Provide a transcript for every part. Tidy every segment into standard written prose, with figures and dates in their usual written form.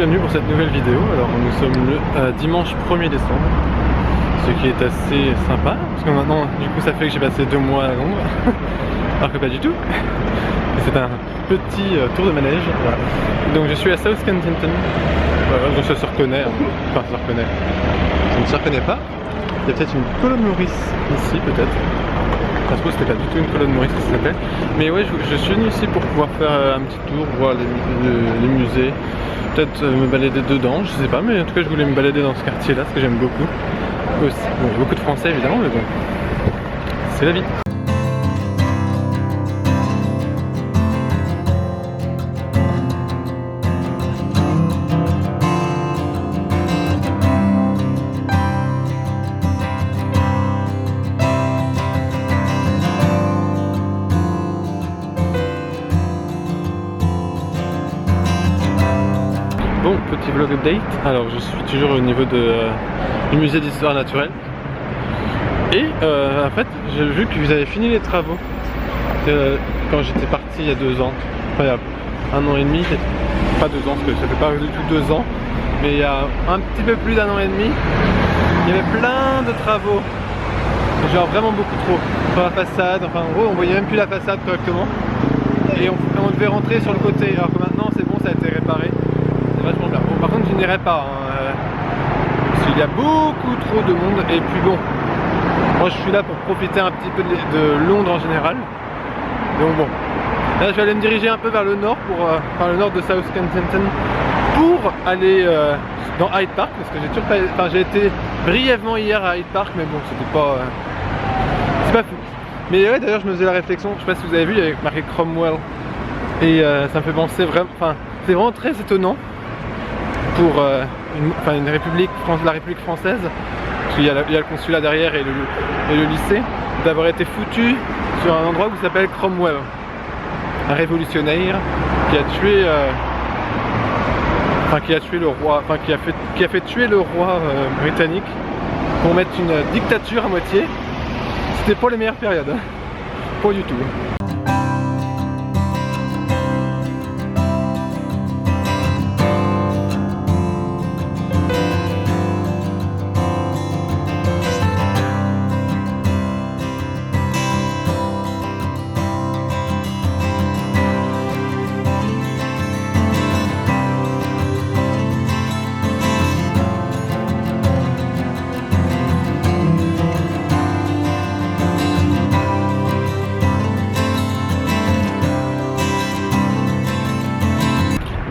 bienvenue pour cette nouvelle vidéo. Alors nous sommes le dimanche 1er décembre, ce qui est assez sympa, parce que maintenant du coup ça fait que j'ai passé 2 mois à Londres, alors que pas du tout. C'est un petit tour de manège. Voilà. Donc je suis à South Kensington, voilà, donc ça se reconnaît, hein. Enfin ça se reconnaît, ça ne se reconnaît pas. Il y a peut-être une colonne Maurice ici peut-être. Ça se trouve c'était pas du tout une colonne Maurice qui s'appelle. Mais ouais, je suis venu ici pour pouvoir faire un petit tour, voir les musées, peut-être me balader dedans, je sais pas, mais en tout cas je voulais me balader dans ce quartier là, ce que j'aime beaucoup. Aussi. Bon, il y a beaucoup de Français évidemment, mais bon, c'est la vie. Bon, petit vlog update. Alors je suis toujours au niveau du musée d'histoire naturelle. Et en fait, j'ai vu que vous avez fini les travaux quand j'étais parti il y a 2 ans. Enfin il y a 1 an et demi, pas 2 ans parce que ça fait pas du tout 2 ans. Mais il y a un petit peu plus d'1 an et demi, il y avait plein de travaux. Genre vraiment beaucoup trop. Sur la façade, enfin en gros on voyait même plus la façade correctement. Et on devait rentrer sur le côté, alors que maintenant c'est bon, ça a été réparé. Vachement bien. Bon, par contre je n'irai pas hein, parce qu'il y a beaucoup trop de monde et puis bon, moi je suis là pour profiter un petit peu de Londres en général, donc bon, là je vais aller me diriger un peu vers le nord, enfin le nord de South Kensington, pour aller dans Hyde Park, parce que j'ai toujours pas, enfin j'ai été brièvement hier à Hyde Park, mais bon c'était pas c'est pas fou. Mais ouais, d'ailleurs je me faisais la réflexion, je sais pas si vous avez vu, il y avait marqué Cromwell et ça me fait penser vraiment, enfin c'est vraiment très étonnant pour la République française, parce qu'il y a le consulat derrière et le lycée, d'avoir été foutu sur un endroit où s'appelle Cromwell, un révolutionnaire qui a tué le roi, enfin qui a fait tuer le roi britannique pour mettre une dictature à moitié. C'était pas les meilleures périodes, hein. Pas du tout.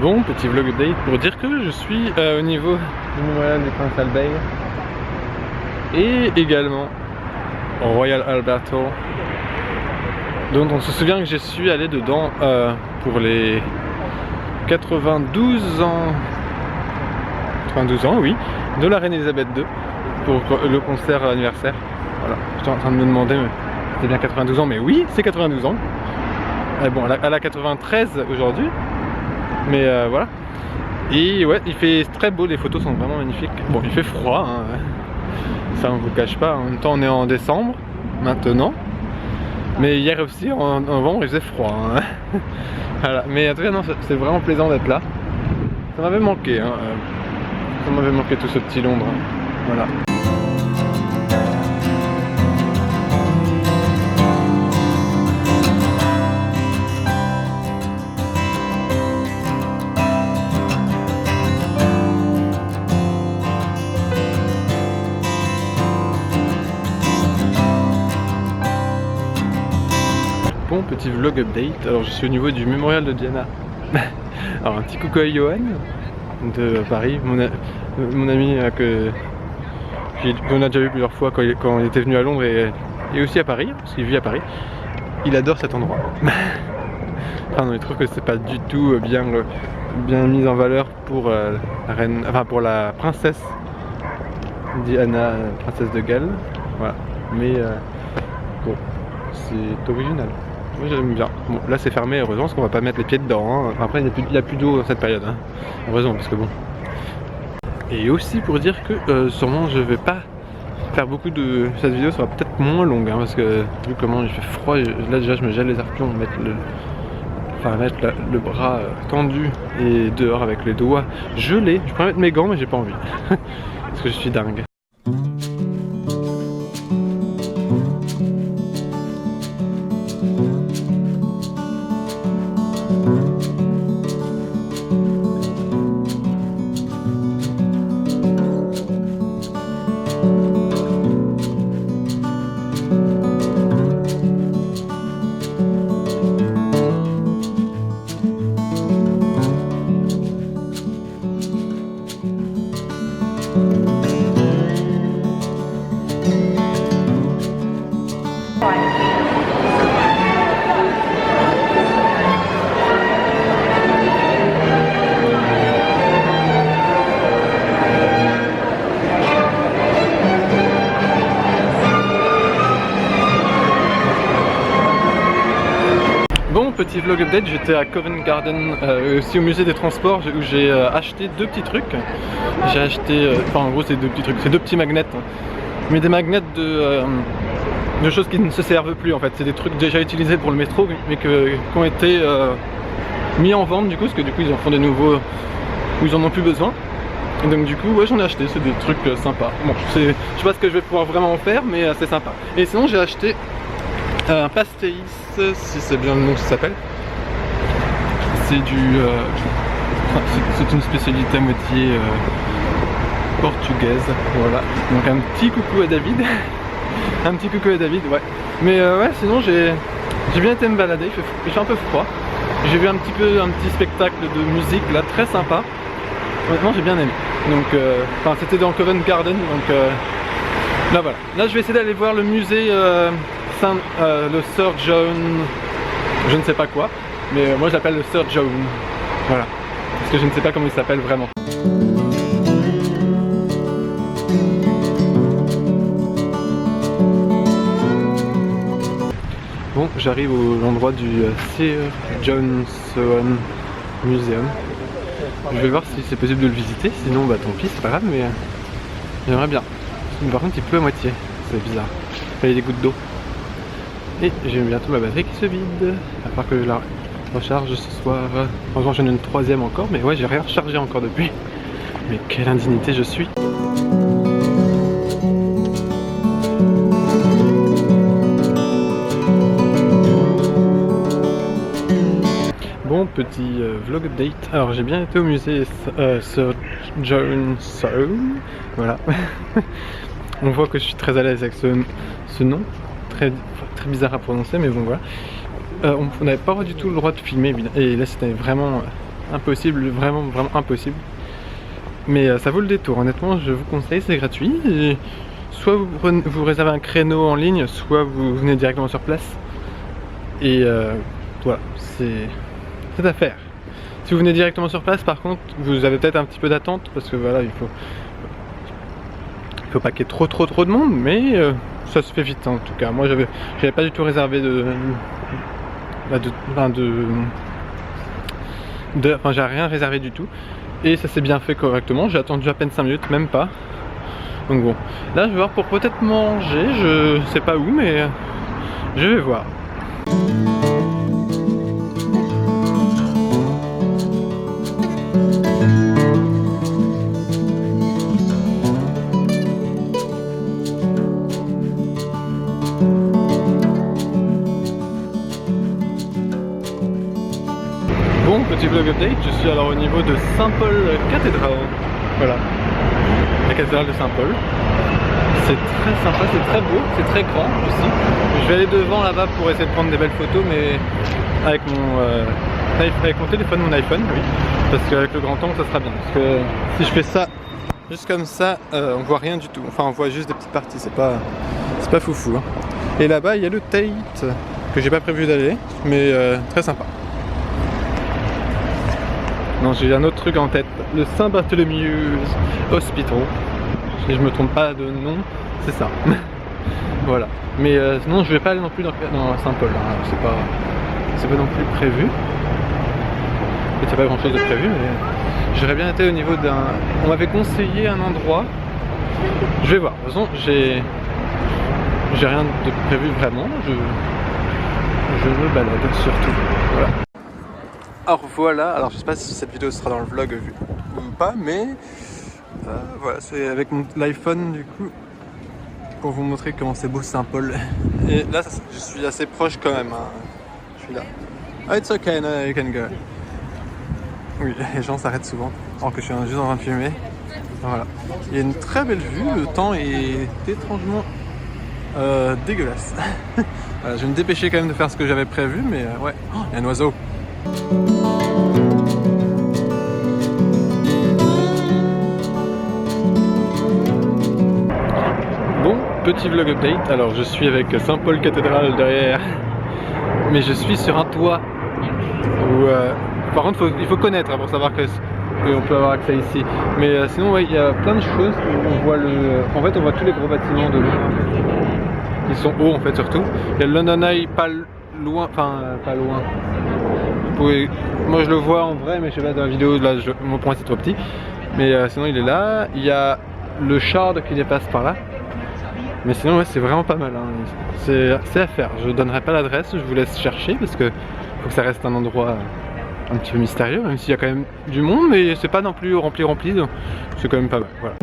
Bon, petit vlog update pour dire que je suis au niveau du mémorial du Prince Albert et également au Royal Albert Hall, dont on se souvient que je suis allé dedans pour les 92 ans oui, de la reine Elisabeth II pour le concert anniversaire. Voilà, j'étais en train de me demander, mais c'était bien 92 ans, mais oui, c'est 92 ans. Bon, elle a 93 aujourd'hui. Mais voilà. Et ouais, il fait très beau, les photos sont vraiment magnifiques. Bon, il fait froid, hein. Ça on vous le cache pas. En même temps, on est en décembre maintenant. Mais hier aussi, en novembre, il faisait froid, hein. Voilà. Mais en tout cas, non, c'est vraiment plaisant d'être là. Ça m'avait manqué, hein. Ça m'avait manqué tout ce petit Londres. Hein. Voilà. Bon, petit vlog update. Alors je suis au niveau du mémorial de Diana. Alors un petit coucou à Johan de Paris, mon ami qu'on a déjà vu plusieurs fois quand il était venu à Londres et aussi à Paris, parce qu'il vit à Paris. Il adore cet endroit. Enfin non, il trouve que c'est pas du tout bien mis en valeur pour la reine, enfin pour la princesse Diana, princesse de Galles. Voilà. Mais bon, c'est original. Moi j'aime bien. Bon, là c'est fermé, heureusement, parce qu'on va pas mettre les pieds dedans. Hein. Enfin, après il n'y a plus d'eau dans cette période. Hein. Heureusement, parce que bon. Et aussi pour dire que sûrement je vais pas faire beaucoup de... Cette vidéo sera peut-être moins longue, hein, parce que vu comment il fait froid, là déjà je me gèle les arpents, mettre le enfin mettre le bras tendu et dehors avec les doigts gelés. Je pourrais mettre mes gants mais j'ai pas envie parce que je suis dingue. Bon, petit vlog update, j'étais à Covent Garden, aussi au musée des transports, où j'ai acheté deux petits trucs. J'ai acheté, enfin en gros c'est deux petits trucs, c'est deux petits magnets, hein. Mais des magnets de choses qui ne se servent plus en fait. C'est des trucs déjà utilisés pour le métro, mais qui ont été mis en vente du coup, parce que du coup ils en font des nouveaux où ils en ont plus besoin. Et donc du coup ouais j'en ai acheté, c'est des trucs sympas. Bon, je sais pas ce que je vais pouvoir vraiment en faire, mais c'est sympa. Et sinon j'ai acheté un pastéis, si c'est bien le nom que ça s'appelle. C'est du... c'est une spécialité à moitié portugaise, voilà. Donc un petit coucou à David. Un petit coucou à David, ouais. Mais ouais, sinon j'ai bien été me balader, il fait un peu froid. J'ai vu un petit spectacle de musique là, très sympa. Honnêtement j'ai bien aimé. Donc, enfin c'était dans Covent Garden, donc là voilà. Là je vais essayer d'aller voir le musée le Sir John, je ne sais pas quoi, mais moi je l'appelle le Sir John, voilà, parce que je ne sais pas comment il s'appelle vraiment. Bon, j'arrive à l'endroit du Sir John Soane Museum. Je vais voir si c'est possible de le visiter, sinon bah tant pis, c'est pas grave, mais j'aimerais bien. Par contre il pleut à moitié, c'est bizarre, il y a des gouttes d'eau. Et j'ai bientôt ma batterie qui se vide. À part que je la recharge ce soir. Franchement j'en ai une troisième encore, mais ouais j'ai rien rechargé encore depuis. Mais quelle indignité je suis. Bon, petit vlog update. Alors j'ai bien été au musée Sir John Soane. Voilà. On voit que je suis très à l'aise avec ce nom. Très bizarre à prononcer, mais bon voilà. On n'avait pas du tout le droit de filmer, et là c'était vraiment impossible, vraiment impossible. Mais ça vaut le détour, honnêtement je vous conseille, c'est gratuit. Et soit vous réservez un créneau en ligne, soit vous venez directement sur place. Et voilà, c'est à faire. Si vous venez directement sur place par contre, vous avez peut-être un petit peu d'attente, parce que voilà, il faut pas qu'il y ait trop de monde, mais ça se fait vite en tout cas. Moi j'avais pas du tout réservé enfin j'ai rien réservé du tout, et ça s'est bien fait correctement. J'ai attendu à peine 5 minutes, même pas. Donc bon, là je vais voir pour peut-être manger, je sais pas où, mais je vais voir. Bon, petit vlog update, je suis alors au niveau de Saint-Paul cathédrale. Voilà, la cathédrale de Saint-Paul. C'est très sympa, c'est très beau, c'est très grand aussi. Je vais aller devant là-bas pour essayer de prendre des belles photos, mais avec mon téléphone, mon iPhone, oui. Parce qu'avec le grand angle ça sera bien. Parce que si je fais ça juste comme ça, on voit rien du tout. Enfin on voit juste des petites parties, c'est pas foufou, hein. Et là-bas il y a le Tate, que j'ai pas prévu d'aller, mais très sympa. Non, j'ai un autre truc en tête, le Saint-Bartholomew's Hospital. Si je me trompe pas de nom, c'est ça. Voilà. Mais sinon, je vais pas aller non plus dans Saint-Paul. Hein. C'est pas non plus prévu. Il n'y a pas grand chose de prévu, mais j'aurais bien été au niveau d'un... On m'avait conseillé un endroit. Je vais voir. De toute façon, j'ai rien de prévu vraiment. Je me balade surtout. Voilà. Alors voilà, alors je sais pas si cette vidéo sera dans le vlog ou pas, mais voilà, c'est avec l'iPhone du coup pour vous montrer comment c'est beau Saint-Paul. Et là, je suis assez proche quand même. Hein. Je suis là. Ah, it's okay, no, you can go. Oui, les gens s'arrêtent souvent, alors que je suis juste en train de filmer. Voilà. Il y a une très belle vue, le temps est étrangement dégueulasse. Voilà, je vais me dépêcher quand même de faire ce que j'avais prévu, mais ouais, oh, il y a un oiseau. Bon, petit vlog update. Alors je suis avec Saint-Paul cathédrale derrière, mais je suis sur un toit où, par contre il faut connaître hein, pour savoir qu'on peut avoir accès ici. Mais sinon ouais, il y a plein de choses. On voit en fait on voit tous les gros bâtiments de loin. Ils sont hauts en fait surtout. Il y a le London Eye pas loin, enfin pas loin. Moi je le vois en vrai, mais je sais pas dans la vidéo là, mon point c'est trop petit. Mais sinon il est là. Il y a le Shard qui dépasse par là. Mais sinon ouais, c'est vraiment pas mal. Hein. C'est à faire. Je donnerai pas l'adresse, je vous laisse chercher parce que faut que ça reste un endroit un petit peu mystérieux, même s'il y a quand même du monde, mais c'est pas non plus rempli. Donc c'est quand même pas mal. Voilà.